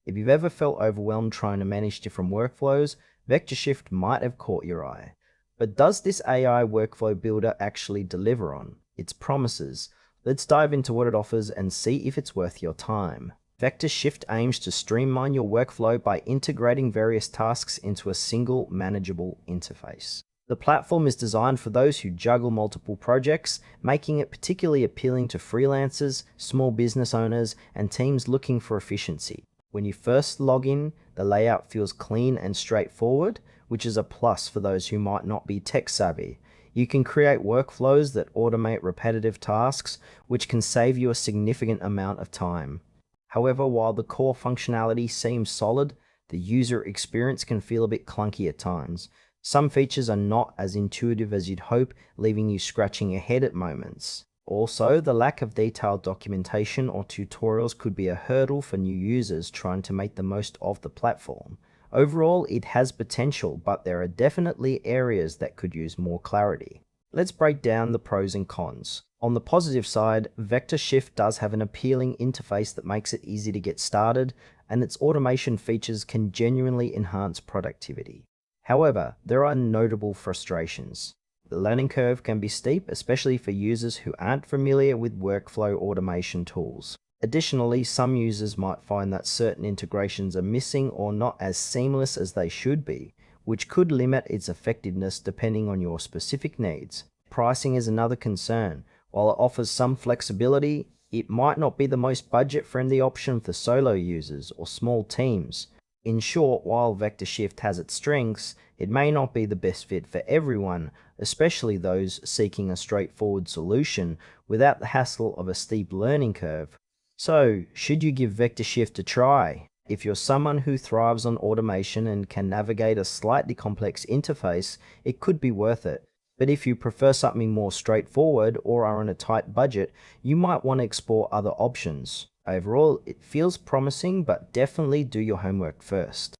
If you've ever felt overwhelmed trying to manage different workflows, VectorShift might have caught your eye. But does this AI workflow builder actually deliver on its promises? Let's dive into what it offers and see if it's worth your time. VectorShift aims to streamline your workflow by integrating various tasks into a single manageable interface. The platform is designed for those who juggle multiple projects, making it particularly appealing to freelancers, small business owners, and teams looking for efficiency. When you first log in, the layout feels clean and straightforward, which is a plus for those who might not be tech savvy. You can create workflows that automate repetitive tasks, which can save you a significant amount of time. However, while the core functionality seems solid, the user experience can feel a bit clunky at times. Some features are not as intuitive as you'd hope, leaving you scratching your head at moments. Also, the lack of detailed documentation or tutorials could be a hurdle for new users trying to make the most of the platform. Overall, it has potential, but there are definitely areas that could use more clarity. Let's break down the pros and cons. On the positive side, VectorShift does have an appealing interface that makes it easy to get started, and its automation features can genuinely enhance productivity. However, there are notable frustrations. The learning curve can be steep, especially for users who aren't familiar with workflow automation tools. Additionally, some users might find that certain integrations are missing or not as seamless as they should be, which could limit its effectiveness depending on your specific needs. Pricing is another concern. While it offers some flexibility, it might not be the most budget-friendly option for solo users or small teams. In short, while VectorShift has its strengths, it may not be the best fit for everyone, especially those seeking a straightforward solution without the hassle of a steep learning curve. So, should you give VectorShift a try? If you're someone who thrives on automation and can navigate a slightly complex interface, it could be worth it. But if you prefer something more straightforward or are on a tight budget, you might want to explore other options. Overall, it feels promising, but definitely do your homework first.